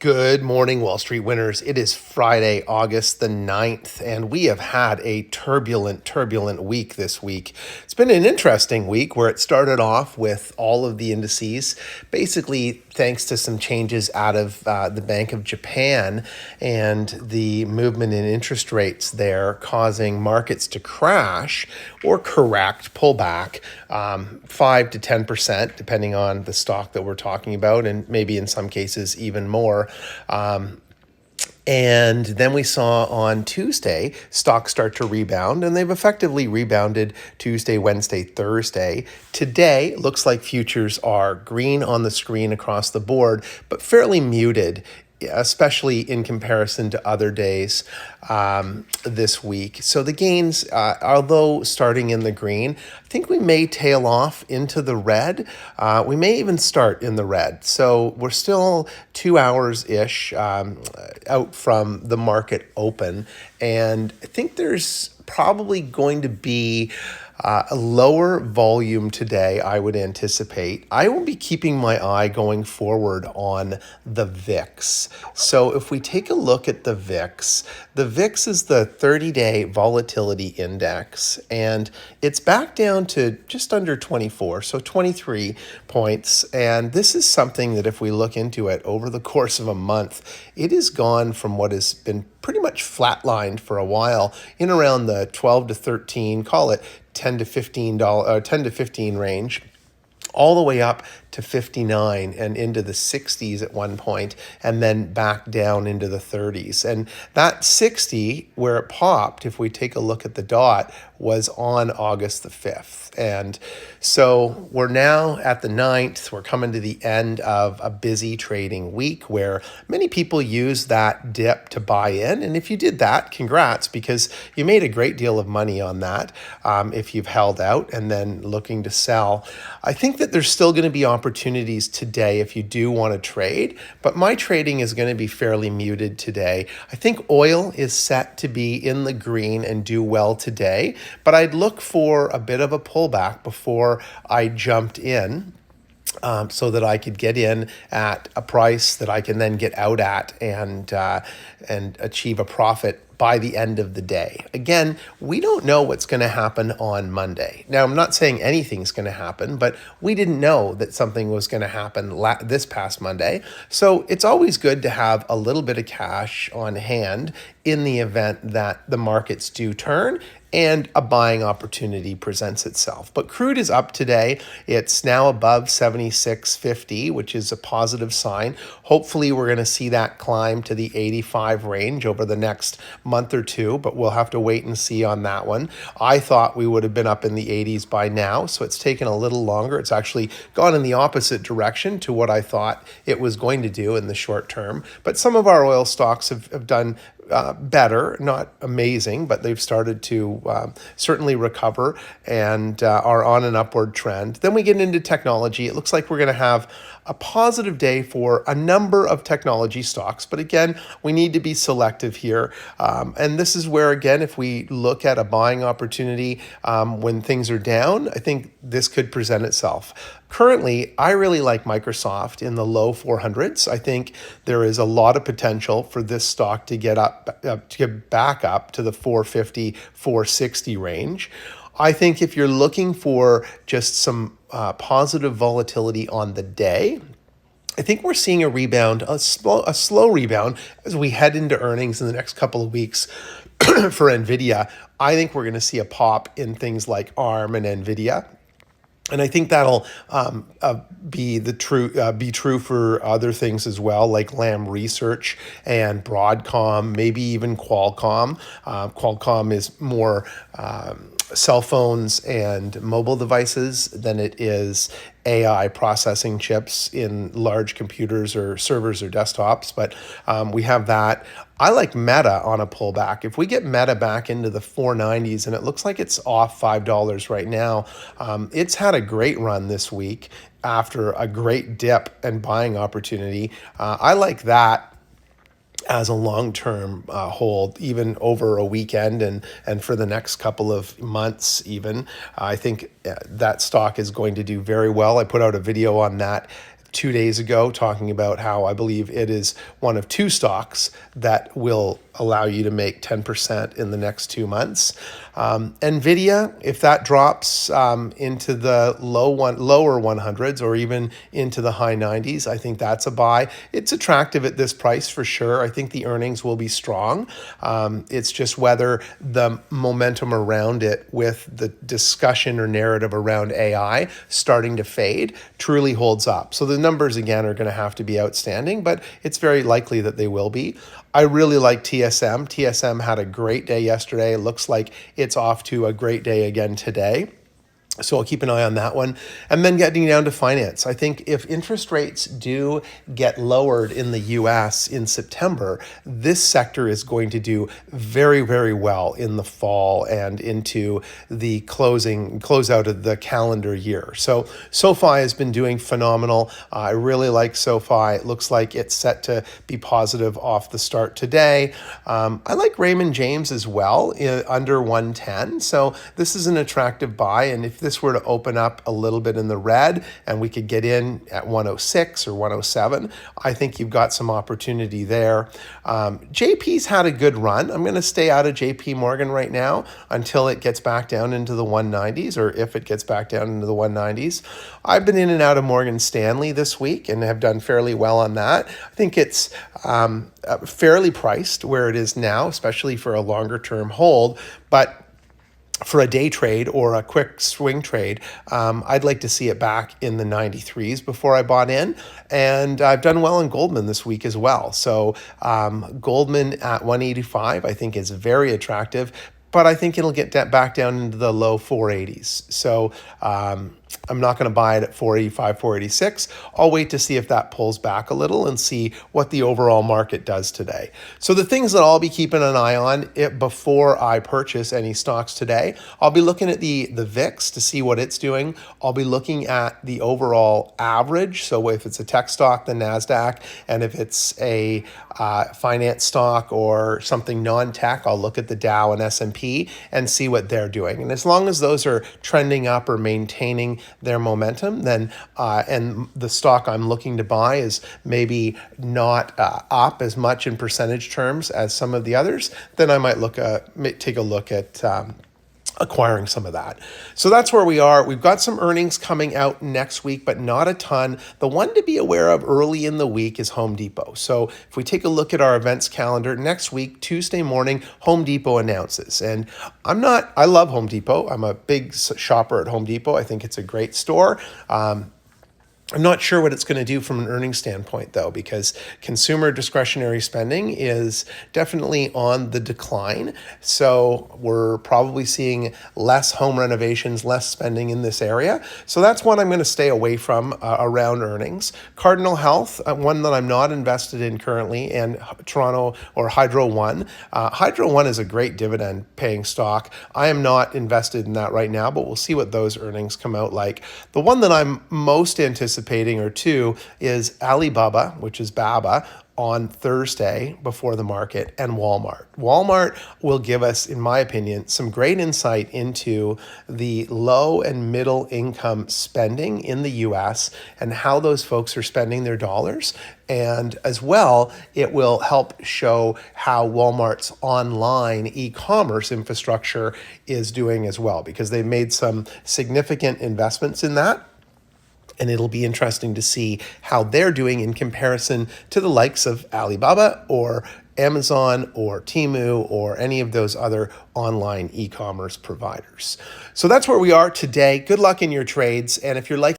Good morning, Wall Street winners. It is Friday, August the 9th, and we have had a turbulent week this week. It's been an interesting week where it started off with all of the indices, basically thanks to some changes out of the Bank of Japan and the movement in interest rates there causing markets to crash or correct, pull back 5 to 10%, depending on the stock that we're talking about, and maybe in some cases even more. And then we saw on Tuesday, stocks start to rebound, and they've effectively rebounded Tuesday, Wednesday, Thursday. Today, looks like futures are green on the screen across the board, but fairly muted, especially in comparison to other days this week. So the gains, although starting in the green, I think we may tail off into the red. We may even start in the red. So we're still 2 hours-ish out from the market open. And I think there's probably going to be a lower volume today, I would anticipate. I will be keeping my eye going forward on the VIX. So if we take a look at the VIX is the 30-day volatility index, and it's back down to just under 24, so 23 points. And this is something that if we look into it over the course of a month, it has gone from what has been pretty much flatlined for a while in around the 12 to 13, call it 10 to $15 range, all the way up to 59 and into the 60s at one point, and then back down into the 30s. And that 60, where it popped, if we take a look at the dot, was on August the 5th. And so we're now at the 9th. We're coming to the end of a busy trading week where many people use that dip to buy in. And if you did that, congrats, because you made a great deal of money on that if you've held out and then looking to sell. I think that there's still going to be opportunities today if you do want to trade, but my trading is going to be fairly muted today. I think oil is set to be in the green and do well today, but I'd look for a bit of a pullback before I jumped in, so that I could get in at a price that I can then get out at and achieve a profit by the end of the day. Again, we don't know what's going to happen on Monday. Now, I'm not saying anything's going to happen, but we didn't know that something was going to happen this past Monday. So it's always good to have a little bit of cash on hand in the event that the markets do turn and a buying opportunity presents itself. But crude is up today. It's now above 76.50, which is a positive sign. Hopefully, we're going to see that climb to the 85 range over the next month or two, but we'll have to wait and see on that one. I thought we would have been up in the 80s by now, so it's taken a little longer. It's actually gone in the opposite direction to what I thought it was going to do in the short term. But some of our oil stocks have done better, not amazing, but they've started to certainly recover and are on an upward trend. Then we get into technology. It looks like we're going to have a positive day for a number of technology stocks, but again, we need to be selective here. And this is where, again, if we look at a buying opportunity when things are down, I think this could present itself. Currently, I really like Microsoft in the low 400s. I think there is a lot of potential for this stock to get back up to the 450, 460 range. I think if you're looking for just some positive volatility on the day, I think we're seeing a rebound, a slow rebound as we head into earnings in the next couple of weeks for NVIDIA. I think we're going to see a pop in things like ARM and NVIDIA. And I think that'll be true for other things as well, like Lam Research and Broadcom, maybe even Qualcomm. Qualcomm is more cell phones and mobile devices than it is AI processing chips in large computers or servers or desktops, but we have that. I like Meta on a pullback. If we get Meta back into the 490s, and it looks like it's off $5 right now, it's had a great run this week after a great dip and buying opportunity. I like that as a long-term hold, even over a weekend and for the next couple of months even. I think that stock is going to do very well. I put out a video on that 2 days ago talking about how I believe it is one of two stocks that will allow you to make 10% in the next 2 months. Nvidia, if that drops into the lower 100s or even into the high 90s, I think that's a buy. It's attractive at this price for sure. I think the earnings will be strong. It's just whether the momentum around it with the discussion or narrative around AI starting to fade truly holds up. So the numbers again are going to have to be outstanding, but it's very likely that they will be. I really like TSM. TSM had a great day yesterday. It looks like it's off to a great day again today. So I'll keep an eye on that one. And then getting down to finance. I think if interest rates do get lowered in the US in September, this sector is going to do very, very well in the fall and into the closeout of the calendar year. So SoFi has been doing phenomenal. I really like SoFi. It looks like it's set to be positive off the start today. I like Raymond James as well, under 110. So this is an attractive buy. And if this were to open up a little bit in the red and we could get in at 106 or 107, I think you've got some opportunity there. JP's had a good run. I'm going to stay out of JP Morgan right now until it gets back down into the 190s, or if it gets back down into the 190s. I've been in and out of Morgan Stanley this week and have done fairly well on that. I think it's fairly priced where it is now, especially for a longer term hold, but for a day trade or a quick swing trade, I'd like to see it back in the 93s before I bought in. And I've done well in Goldman this week as well. So Goldman at 185, I think is very attractive, but I think it'll get back down into the low 480s. So I'm not going to buy it at 485, 486. I'll wait to see if that pulls back a little and see what the overall market does today. So the things that I'll be keeping an eye on before I purchase any stocks today, I'll be looking at the VIX to see what it's doing. I'll be looking at the overall average. So if it's a tech stock, the NASDAQ, and if it's a finance stock or something non-tech, I'll look at the Dow and S&P and see what they're doing. And as long as those are trending up or maintaining their momentum, then and the stock I'm looking to buy is maybe not up as much in percentage terms as some of the others, then I might take a look at acquiring some of that. So that's where we are. We've got some earnings coming out next week, but not a ton. The one to be aware of early in the week is Home Depot. So if we take a look at our events calendar, next week, Tuesday morning, Home Depot announces. And I love Home Depot. I'm a big shopper at Home Depot. I think it's a great store. I'm not sure what it's going to do from an earnings standpoint, though, because consumer discretionary spending is definitely on the decline. So we're probably seeing less home renovations, less spending in this area. So that's one I'm going to stay away from around earnings. Cardinal Health, one that I'm not invested in currently, and Toronto or Hydro One. Hydro One is a great dividend paying stock. I am not invested in that right now, but we'll see what those earnings come out like. The one that I'm most anticipating or two is Alibaba, which is BABA, on Thursday before the market, and Walmart. Walmart will give us, in my opinion, some great insight into the low and middle income spending in the US and how those folks are spending their dollars. And as well, it will help show how Walmart's online e-commerce infrastructure is doing as well, because they've made some significant investments in that. And it'll be interesting to see how they're doing in comparison to the likes of Alibaba or Amazon or Temu or any of those other online e-commerce providers. So that's where we are today. Good luck in your trades. And if you're like